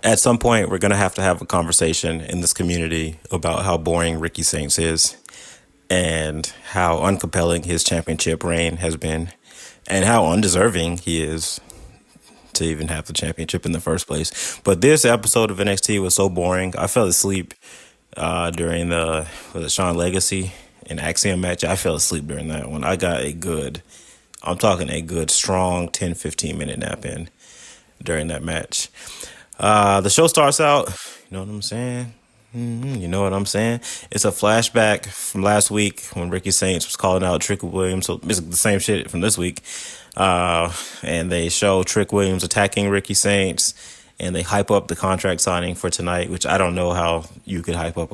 At some point, we're going to have a conversation in this community about how boring Ricky Saints is and how uncompelling his championship reign has been and how undeserving he is to even have the championship in the first place. But this episode of NXT was so boring. I fell asleep during the Sean Legacy and Axiom match. I fell asleep during that one. I got I'm talking a good, strong 10, 15-minute nap in during that match. The show starts out, you know what I'm saying? You know what I'm saying? It's a flashback from last week when Ricky Saints was calling out Trick Williams. So basically the same shit from this week. And they show Trick Williams attacking Ricky Saints, and they hype up the contract signing for tonight, which I don't know how you could hype up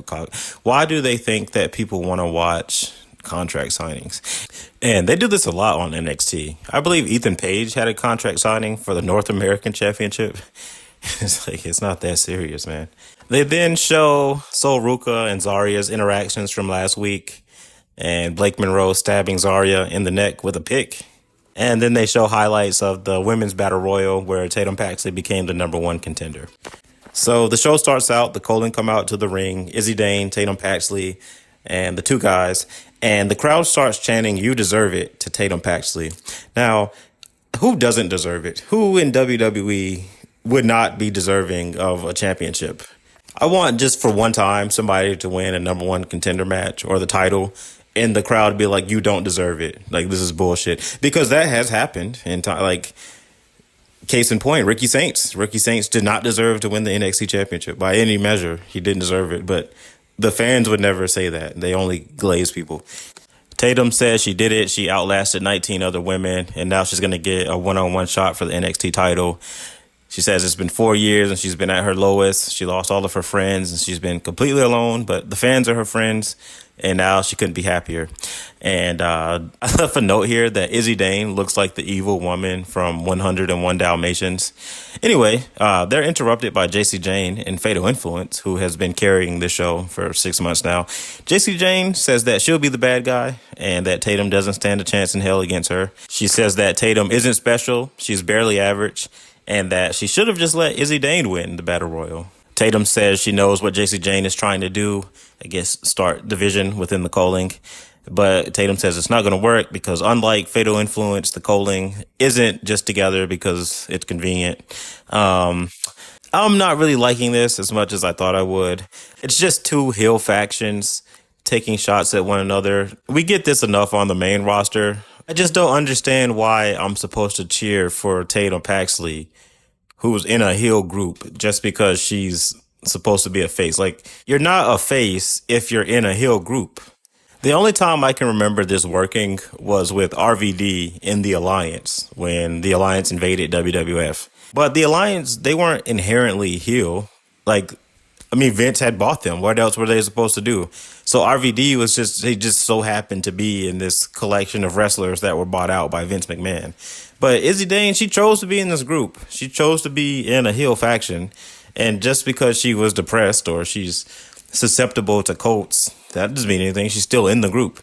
Why do they think that people want to watch contract signings? And they do this a lot on NXT. I believe Ethan Page had a contract signing for the North American Championship. It's not that serious, man. They then show Sol Ruka and Zarya's interactions from last week, and Blake Monroe stabbing Zarya in the neck with a pick. And then they show highlights of the women's battle royal where Tatum Paxley became the number one contender. So the show starts out, the Colon come out to the ring, Izzy Dane, Tatum Paxley, and the two guys, and the crowd starts chanting, "You deserve it," to Tatum Paxley. Now, who doesn't deserve it? Who in WWE would not be deserving of a championship? I want just for one time somebody to win a number one contender match or the title and the crowd be like, "You don't deserve it. Like, this is bullshit." Because that has happened in time. Like, case in point, Ricky Saints. Ricky Saints did not deserve to win the NXT championship by any measure. He didn't deserve it, but the fans would never say that. They only glaze people. Tatum says she did it. She outlasted 19 other women, and now she's going to get a one-on-one shot for the NXT title. She says it's been 4 years and she's been at her lowest. She lost all of her friends and she's been completely alone, but the fans are her friends, and now she couldn't be happier. And I left a note here that Izzy Dane looks like the evil woman from 101 Dalmatians. Anyway, they're interrupted by JC Jane and Fatal Influence, who has been carrying the show for 6 months now. JC Jane says that she'll be the bad guy and that Tatum doesn't stand a chance in hell against her. She says that Tatum isn't special, she's barely average, and that she should have just let Izzy Dane win the Battle Royal. Tatum says she knows what JC Jane is trying to do, I guess start division within the Coling. But Tatum says it's not going to work because unlike Fatal Influence, the Coling isn't just together because it's convenient. I'm not really liking this as much as I thought I would. It's just two heel factions taking shots at one another. We get this enough on the main roster. I just don't understand why I'm supposed to cheer for Tatum Paxley, who's in a heel group, just because she's supposed to be a face. Like, you're not a face if you're in a heel group. The only time I can remember this working was with RVD in the Alliance, when the Alliance invaded WWF. But the Alliance, they weren't inherently heel. Vince had bought them. What else were they supposed to do? So RVD they just so happened to be in this collection of wrestlers that were bought out by Vince McMahon. But Izzy Dane, she chose to be in this group. She chose to be in a heel faction. And just because she was depressed or she's susceptible to cults, that doesn't mean anything. She's still in the group.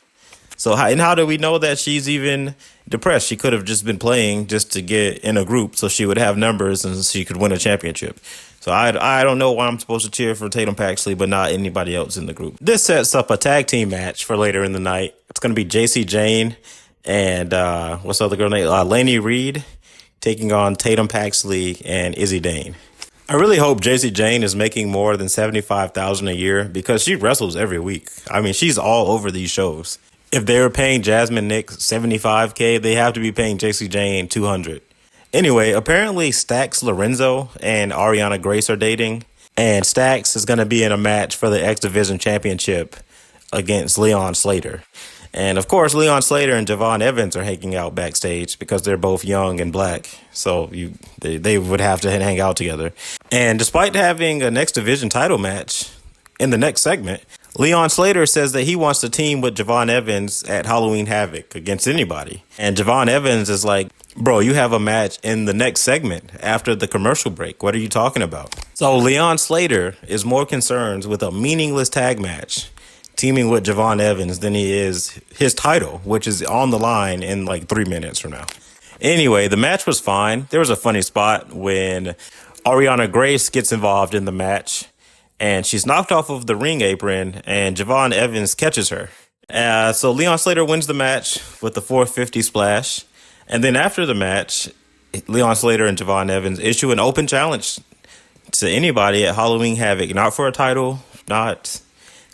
So how do we know that she's even depressed? She could have just been playing just to get in a group so she would have numbers and she could win a championship. So I don't know why I'm supposed to cheer for Tatum Paxley, but not anybody else in the group. This sets up a tag team match for later in the night. It's going to be JC Jane and what's the other girl name? Lainey Reed taking on Tatum Paxley and Izzy Dane. I really hope JC Jane is making more than $75,000 a year because she wrestles every week. I mean, she's all over these shows. If they were paying Jasmine Nick $75K, they have to be paying JC Jane $200. Anyway, apparently Stax Lorenzo and Ariana Grace are dating, and Stax is going to be in a match for the X Division Championship against Leon Slater. And of course, Leon Slater and Javon Evans are hanging out backstage because they're both young and black. So they would have to hang out together. And despite having a X Division title match in the next segment, Leon Slater says that he wants to team with Javon Evans at Halloween Havoc against anybody. And Javon Evans is like, "Bro, you have a match in the next segment after the commercial break. What are you talking about?" So Leon Slater is more concerned with a meaningless tag match teaming with Javon Evans than he is his title, which is on the line in like 3 minutes from now. Anyway, the match was fine. There was a funny spot when Ariana Grace gets involved in the match, and she's knocked off of the ring apron, and Javon Evans catches her. So Leon Slater wins the match with the 450 splash. And then after the match, Leon Slater and Javon Evans issue an open challenge to anybody at Halloween Havoc, not for a title, not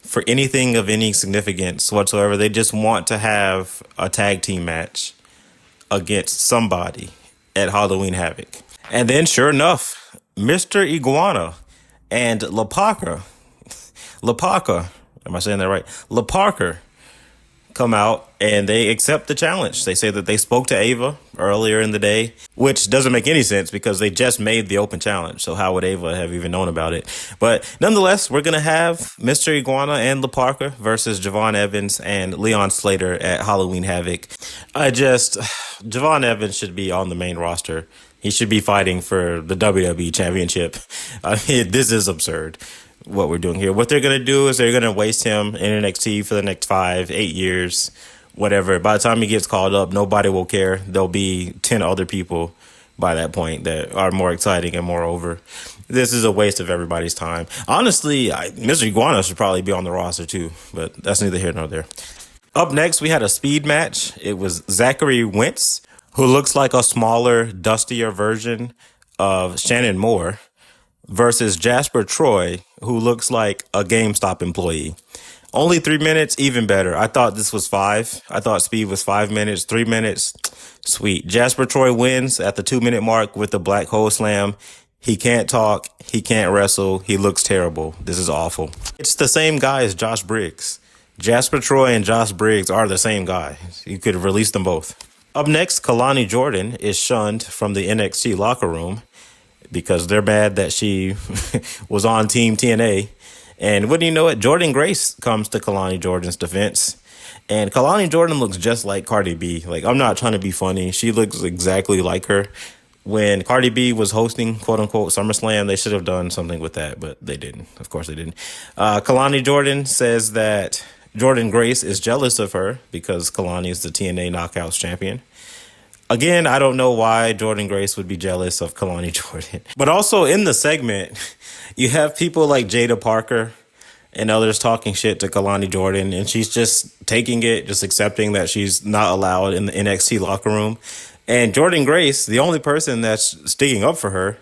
for anything of any significance whatsoever. They just want to have a tag team match against somebody at Halloween Havoc. And then, sure enough, Mr. Iguana and Lapaka, am I saying that right? Laparker come out and they accept the challenge. They say that they spoke to Ava earlier in the day, which doesn't make any sense because they just made the open challenge. So how would Ava have even known about it? But nonetheless, we're going to have Mr. Iguana and LaParker versus Javon Evans and Leon Slater at Halloween Havoc. Javon Evans should be on the main roster. He should be fighting for the WWE Championship. I mean, this is absurd what we're doing here. What they're going to do is they're going to waste him in NXT for the next 5, 8 years, whatever. By the time he gets called up, nobody will care. There'll be 10 other people by that point that are more exciting and more over. This is a waste of everybody's time. Honestly, Mr. Iguana should probably be on the roster too, but that's neither here nor there. Up next, we had a speed match. It was Zachary Wentz, who looks like a smaller, dustier version of Shannon Moore, versus Jasper Troy, who looks like a GameStop employee. Only 3 minutes, even better. I thought this was 5. I thought speed was 5 minutes, 3 minutes. Sweet. Jasper Troy wins at the 2-minute mark with the black hole slam. He can't talk. He can't wrestle. He looks terrible. This is awful. It's the same guy as Josh Briggs. Jasper Troy and Josh Briggs are the same guy. You could have released them both. Up next, Kalani Jordan is shunned from the NXT locker room because they're mad that she was on Team TNA. And wouldn't you know it, Jordan Grace comes to Kalani Jordan's defense. And Kalani Jordan looks just like Cardi B. Like, I'm not trying to be funny. She looks exactly like her. When Cardi B was hosting, quote unquote, SummerSlam, they should have done something with that, but they didn't. Of course they didn't. Kalani Jordan says that Jordan Grace is jealous of her because Kalani is the TNA Knockouts champion. Again, I don't know why Jordan Grace would be jealous of Kalani Jordan. But also in the segment, you have people like Jada Parker and others talking shit to Kalani Jordan, and she's just taking it, just accepting that she's not allowed in the NXT locker room. And Jordan Grace, the only person that's sticking up for her,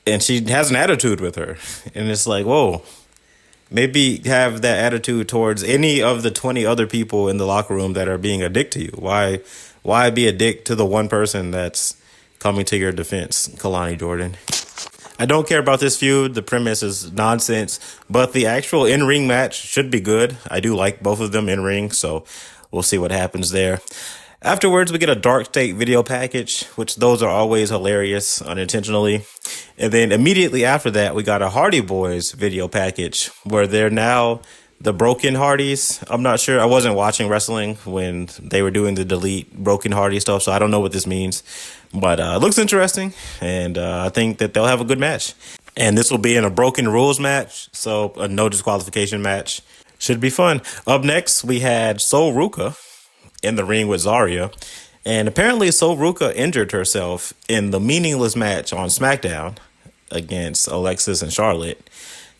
and she has an attitude with her. And it's like, whoa, maybe have that attitude towards any of the 20 other people in the locker room that are being a dick to you. Why be a dick to the one person that's coming to your defense, Kalani Jordan? I don't care about this feud. The premise is nonsense, but the actual in-ring match should be good. I do like both of them in-ring, so we'll see what happens there. Afterwards, we get a Dark State video package, which those are always hilarious unintentionally. And then immediately after that, we got a Hardy Boys video package where they're now the Broken Hardys. I'm not sure. I wasn't watching wrestling when they were doing the Delete Broken Hardy stuff, so I don't know what this means. But it looks interesting, and I think that they'll have a good match. And this will be in a Broken Rules match, so a no disqualification match. Should be fun. Up next, we had Sol Ruka in the ring with Zarya. And apparently Sol Ruka injured herself in the meaningless match on SmackDown against Alexis and Charlotte.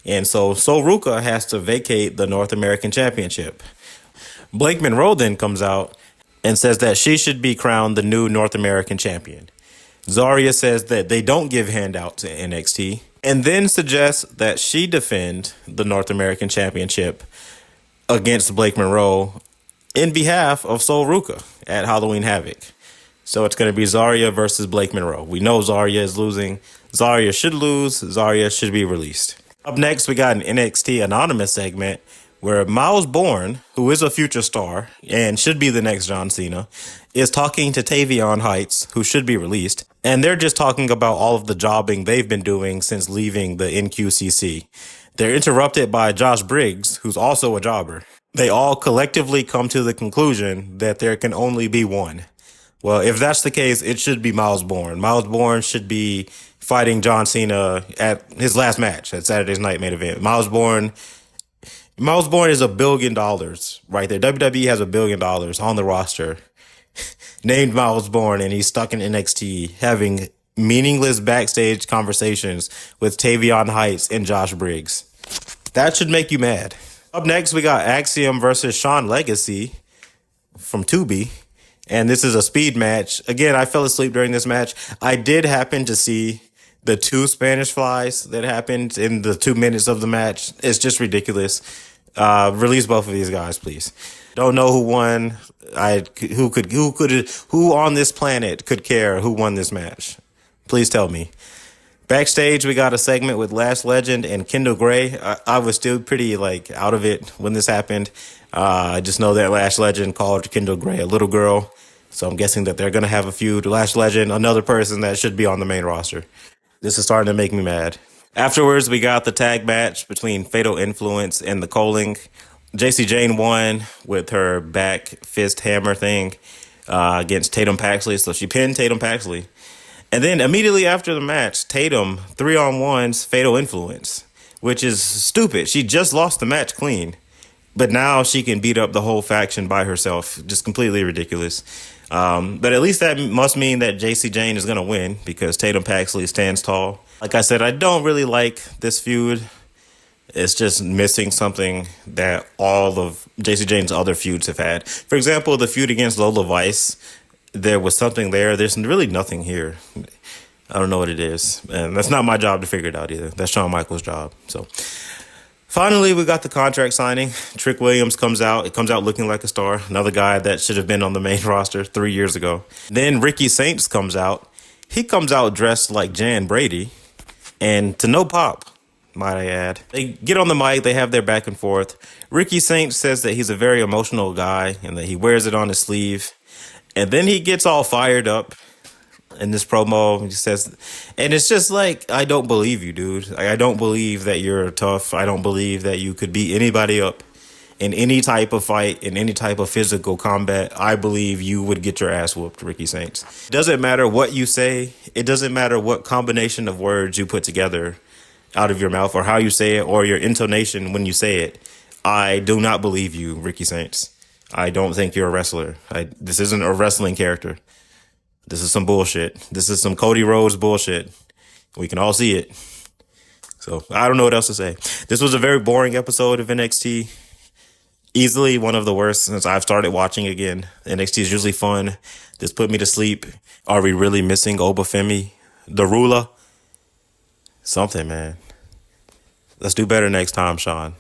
And so Sol Ruka has to vacate the North American Championship. Blake Monroe then comes out and says that she should be crowned the new North American champion. Zarya says that they don't give handouts to NXT and then suggests that she defend the North American Championship against Blake Monroe in behalf of Sol Ruka at Halloween Havoc. So it's going to be Zarya versus Blake Monroe. We know Zarya is losing. Zarya should lose. Zarya should be released. Up next, we got an NXT Anonymous segment where Miles Bourne, who is a future star and should be the next John Cena, is talking to Tavion Heights, who should be released. And they're just talking about all of the jobbing they've been doing since leaving the NQCC. They're interrupted by Josh Briggs, who's also a jobber. They all collectively come to the conclusion that there can only be one. Well, if that's the case, it should be Miles Bourne. Miles Bourne should be fighting John Cena at his last match at Saturday's Night Main Event. Miles Bourne is $1 billion right there. WWE has $1 billion on the roster named Miles Bourne, and he's stuck in NXT having meaningless backstage conversations with Tavion Heights and Josh Briggs. That should make you mad. Up next, we got Axiom versus Sean Legacy from Tubi. And this is a speed match. Again, I fell asleep during this match. I did happen to see the 2 Spanish flies that happened in the 2 minutes of the match. It's just ridiculous. Release both of these guys, please. Don't know who won. Who on this planet could care who won this match? Please tell me. Backstage, we got a segment with Lash Legend and Kendall Gray. I was still pretty out of it when this happened. I just know that Lash Legend called Kendall Gray a little girl. So I'm guessing that they're going to have a feud. Lash Legend, another person that should be on the main roster. This is starting to make me mad. Afterwards, we got the tag match between Fatal Influence and the Coling. JC Jane won with her back fist hammer thing against Tatum Paxley. So she pinned Tatum Paxley. And then immediately after the match, Tatum 3-on-1's Fatal Influence, which is stupid. She just lost the match clean. But now she can beat up the whole faction by herself. Just completely ridiculous. But at least that must mean that JC Jane is going to win because Tatum Paxley stands tall. Like I said, I don't really like this feud. It's just missing something that all of JC Jane's other feuds have had. For example, the feud against Lola Vice, there was something there. There's really nothing here. I don't know what it is. And that's not my job to figure it out either. That's Shawn Michaels' job. So finally, we got the contract signing. Trick Williams comes out. It comes out looking like a star. Another guy that should have been on the main roster 3 years ago. Then Ricky Saints comes out. He comes out dressed like Jan Brady. And to no pop, might I add. They get on the mic. They have their back and forth. Ricky Saints says that he's a very emotional guy and that he wears it on his sleeve. And then he gets all fired up in this promo. He says, and it's just I don't believe you, dude. I don't believe that you're tough. I don't believe that you could beat anybody up in any type of fight, in any type of physical combat. I believe you would get your ass whooped, Ricky Saints. It doesn't matter what you say. It doesn't matter what combination of words you put together out of your mouth or how you say it or your intonation when you say it. I do not believe you, Ricky Saints. I don't think you're a wrestler. This isn't a wrestling character. This is some bullshit. This is some Cody Rhodes bullshit. We can all see it. So I don't know what else to say. This was a very boring episode of NXT. Easily one of the worst since I've started watching again. NXT is usually fun. This put me to sleep. Are we really missing Obafemi, the ruler? Something, man. Let's do better next time, Sean.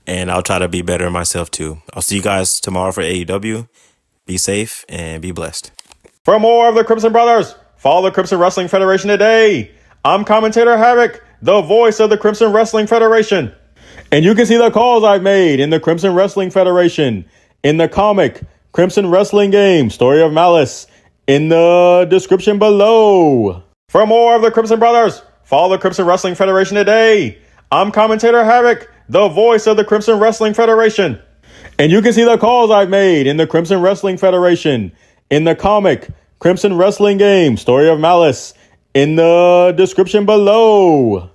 And I'll try to be better myself too. I'll see you guys tomorrow for AEW. Be safe and be blessed. For more of the Crimson Brothers, follow the Crimson Wrestling Federation today. I'm commentator Havoc, the voice of the Crimson Wrestling Federation. And you can see the calls I've made in the Crimson Wrestling Federation, in the comic Crimson Wrestling Game, Story of Malice, in the description below. For more of the Crimson Brothers, follow the Crimson Wrestling Federation today. I'm commentator Havoc, the voice of the Crimson Wrestling Federation. And you can see the calls I've made in the Crimson Wrestling Federation, in the comic Crimson Wrestling Game, Story of Malice, in the description below.